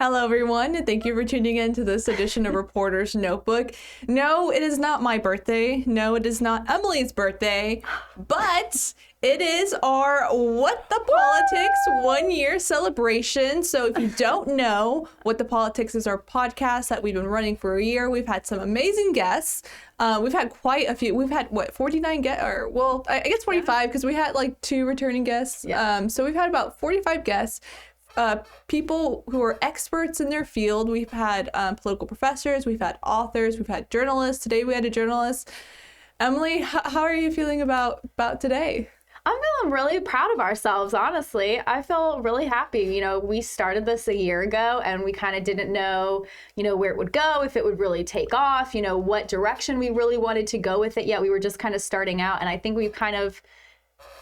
Hello, everyone, and thank you for tuning in to this edition of Reporter's Notebook. No, it is not my birthday. No, it is not Emily's birthday, but it is our What the Politics 1-year celebration. So if you don't know, What the Politics is our podcast that we've been running for a year. We've had some amazing guests. We've had quite a few. We've had, 49 guests? Or, well, I guess 45 because we had like 2 returning guests. Yeah. So we've had about 45 guests. People who are experts in their field. We've had political professors, we've had authors, we've had journalists. Today we had a journalist. Emily, how are you feeling about today? I'm feeling really proud of ourselves, honestly. I feel really happy. You know, we started this a year ago and we kind of didn't know, where it would go, if it would really take off, what direction we really wanted to go with it yet. We were just kind of starting out. And I think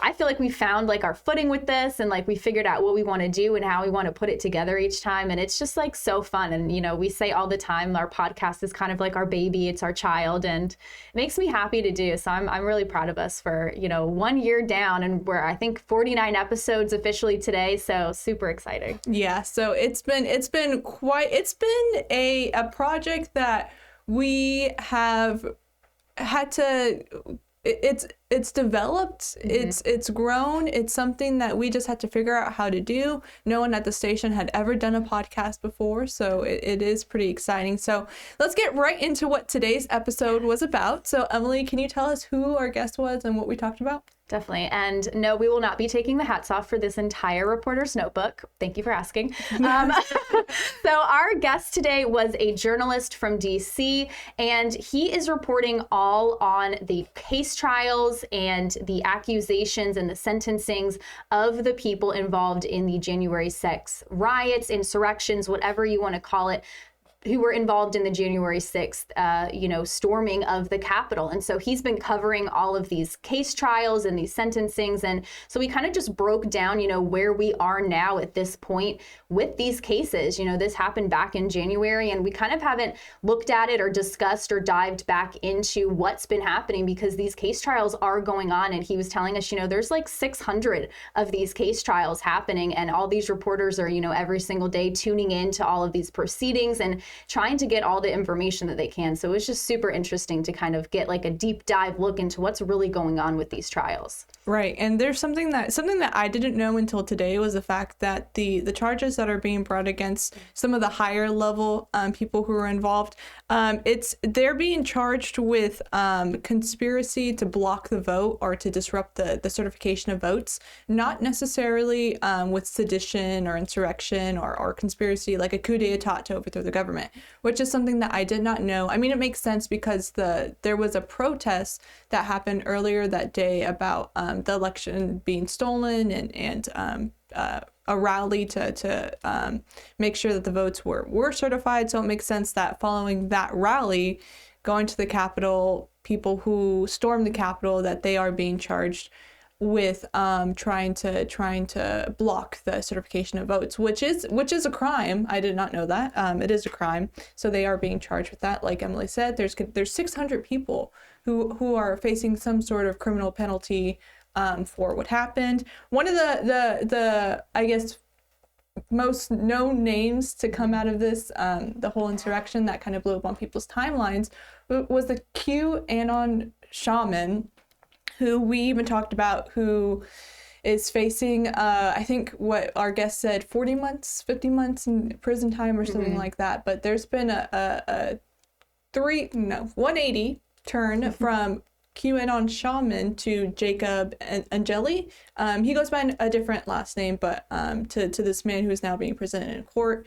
I feel like we found like our footing with this and like we figured out what we want to do and how we want to put it together each time. And it's just like so fun. And, we say all the time, our podcast is kind of like our baby. It's our child and it makes me happy to do. So I'm really proud of us for, 1 year down and we're, I think 49 episodes officially today. So super exciting. Yeah. So it's been a project that we have had to, it's developed, it's grown, it's something that we just had to figure out how to do. No one at the station had ever done a podcast before, so it is pretty exciting. So let's get right into what today's episode was about. So Emily, can you tell us who our guest was and what we talked about? Definitely. And no, we will not be taking the hats off for this entire Reporter's Notebook. Thank you for asking. So our guest today was a journalist from DC, and he is reporting all on the case trials and the accusations and the sentencings of the people involved in the January 6th riots, insurrections, whatever you want to call it, who were involved in the January 6th, storming of the Capitol. And so he's been covering all of these case trials and these sentencings. And so we kind of just broke down, where we are now at this point with these cases. This happened back in January and we kind of haven't looked at it or discussed or dived back into what's been happening because these case trials are going on. And he was telling us, there's like 600 of these case trials happening and all these reporters are, every single day tuning in to all of these proceedings and trying to get all the information that they can. So it's just super interesting to kind of get like a deep dive look into what's really going on with these trials. Right. And there's something that I didn't know until today was the fact that the charges that are being brought against some of the higher level people who are involved, they're being charged with conspiracy to block the vote or to disrupt the certification of votes, not necessarily with sedition or insurrection or conspiracy like a coup d'etat to overthrow the government, which is something that I did not know. I mean, it makes sense because there was a protest that happened earlier that day about the election being stolen and a rally to make sure that the votes were certified. So it makes sense that following that rally, going to the Capitol, people who stormed the Capitol, that they are being charged with trying to block the certification of votes, which is a crime. I did not know that. It is a crime. So they are being charged with that. Like Emily said, there's 600 people who are facing some sort of criminal penalty for what happened. One of the I guess most known names to come out of this, the whole insurrection that kind of blew up on people's timelines, was the QAnon shaman, who we even talked about, who is facing, I think what our guest said, 40 months, 50 months in prison time or something like that. But there's been a 180 turn from QAnon shaman to Jacob Angeli. He goes by a different last name, but to this man who is now being presented in court.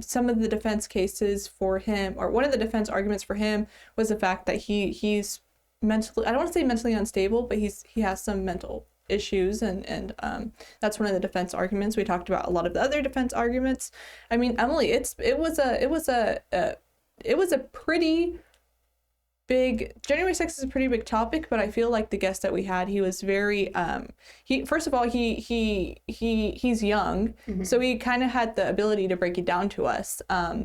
Some of the defense cases for him, or one of the defense arguments for him, was the fact that he's mentally, I don't want to say mentally unstable, but he has some mental issues, and that's one of the defense arguments. We talked about a lot of the other defense arguments. I mean, Emily, it was a pretty big, January 6th is a pretty big topic, but I feel like the guest that we had, he was very first of all, he's young, so he kind of had the ability to break it down to us.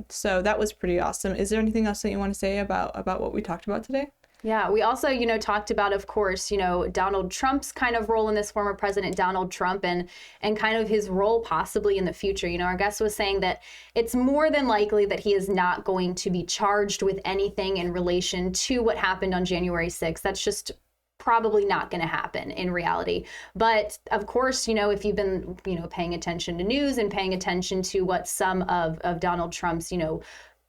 So that was pretty awesome. Is there anything else that you want to say about what we talked about today? Yeah, we also, talked about, of course, Donald Trump's kind of role in this, former President Donald Trump, and kind of his role possibly in the future. Our guest was saying that it's more than likely that he is not going to be charged with anything in relation to what happened on January 6th. That's just probably not going to happen in reality. But of course, if you've been, paying attention to news and paying attention to what some of Donald Trump's,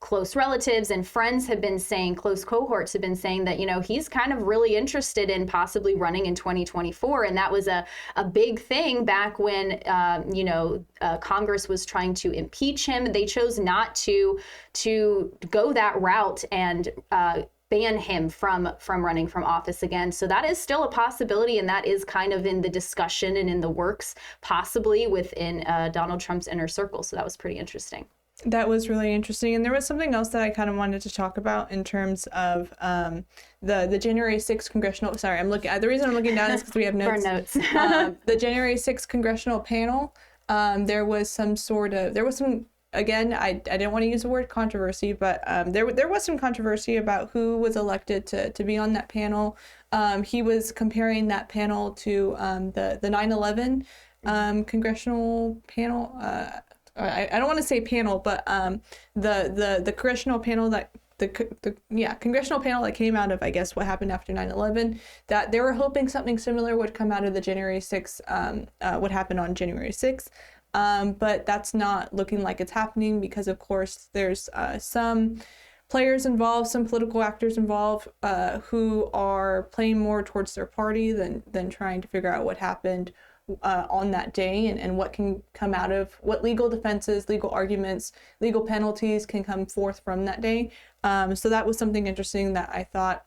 close relatives and friends have been saying, close cohorts have been saying that, he's kind of really interested in possibly running in 2024. And that was a big thing back when, Congress was trying to impeach him. They chose not to go that route and ban him from running from office again. So that is still a possibility, and that is kind of in the discussion and in the works, possibly within Donald Trump's inner circle. So that was pretty interesting. That was really interesting. And there was something else that I kind of wanted to talk about in terms of the January 6th congressional, sorry, the reason I'm looking down is because we have notes. For notes. The January 6th congressional panel, there was some, again, I didn't want to use the word controversy, but there was some controversy about who was elected to be on that panel. He was comparing that panel to the 9/11 congressional panel. I don't want to say panel, but the congressional panel that congressional panel that came out of, I guess, what happened after 9/11, that they were hoping something similar would come out of the January 6th, what happened on January 6th. But that's not looking like it's happening because, of course, there's some players involved, some political actors involved who are playing more towards their party than trying to figure out what happened on that day and what can come out of, what legal defenses, legal arguments, legal penalties can come forth from that day. So that was something interesting that I thought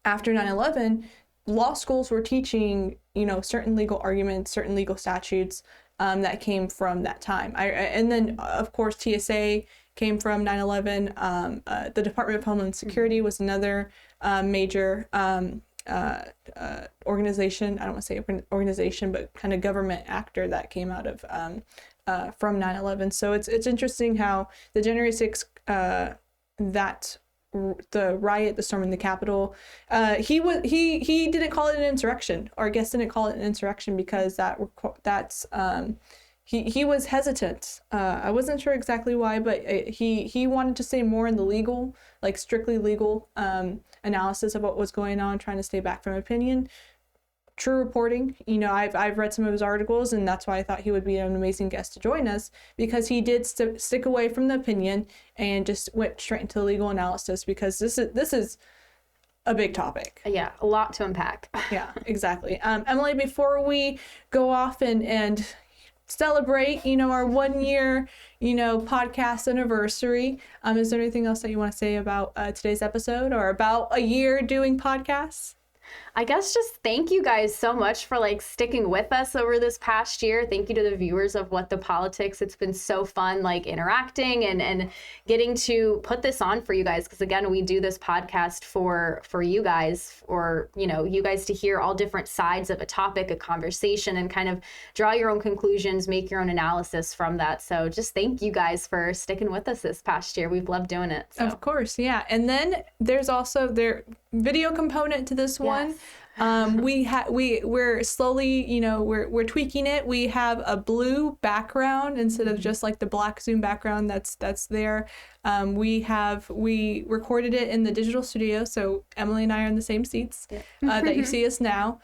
after 9/11, law schools were teaching, certain legal arguments, certain legal statutes that came from that time. And then, of course, TSA came from 9/11. The Department of Homeland Security was another major organization. I don't want to say organization, but kind of government actor that came out of from 9/11. So it's interesting how the January 6th, the riot, the storm in the Capitol, he didn't call it an insurrection, or I guess didn't call it an insurrection because he was hesitant. I wasn't sure exactly why, but he wanted to say more in the legal, like strictly legal analysis of what was going on, trying to stay back from opinion. True reporting. I've read some of his articles, and that's why I thought he would be an amazing guest to join us, because he did stick away from the opinion and just went straight into the legal analysis, because this is a big topic. Yeah, a lot to unpack. Yeah, exactly. Emily, before we go off and celebrate, our 1 year, podcast anniversary, is there anything else that you want to say about today's episode or about a year doing podcasts? I guess just thank you guys so much for sticking with us over this past year. Thank you to the viewers of What the Politics. It's been so fun interacting and getting to put this on for you guys, because again, we do this podcast for you guys, or you guys to hear all different sides of a topic, a conversation, and kind of draw your own conclusions, make your own analysis from that. So just thank you guys for sticking with us this past year. We've loved doing it. So. Of course, yeah. And then there's also their video component to this one. Yes. We're slowly, we're tweaking it. We have a blue background instead of just the black Zoom background that's there. We recorded it in the digital studio, so Emily and I are in the same seats that you see us now.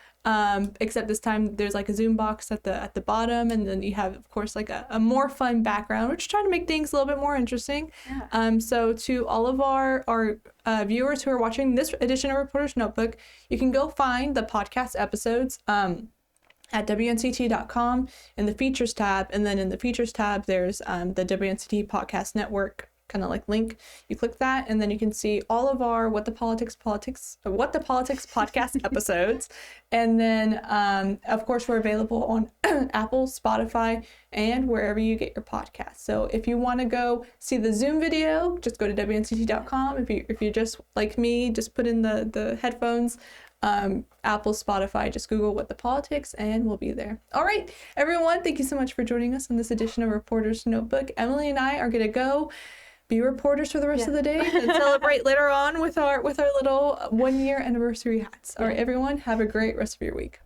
Except this time there's a Zoom box at the bottom, and then you have, of course, a more fun background. We're just trying to make things a little bit more interesting. Yeah. So to all of our viewers who are watching this edition of Reporter's Notebook, you can go find the podcast episodes at WNCT.com in the features tab, and then in the features tab there's the WNCT podcast network kind of link. You click that, and then you can see all of our What the Politics podcast episodes. And then of course we're available on Apple, Spotify, and wherever you get your podcasts. So if you want to go see the Zoom video, just go to WNCT.com. If you just like me, just put in the headphones, Apple, Spotify, just Google What the Politics, and we'll be there. All right, everyone, thank you so much for joining us on this edition of Reporter's Notebook. Emily and I are gonna go be reporters for the rest of the day and celebrate later on with our little 1-year anniversary hats. All right, everyone, have a great rest of your week.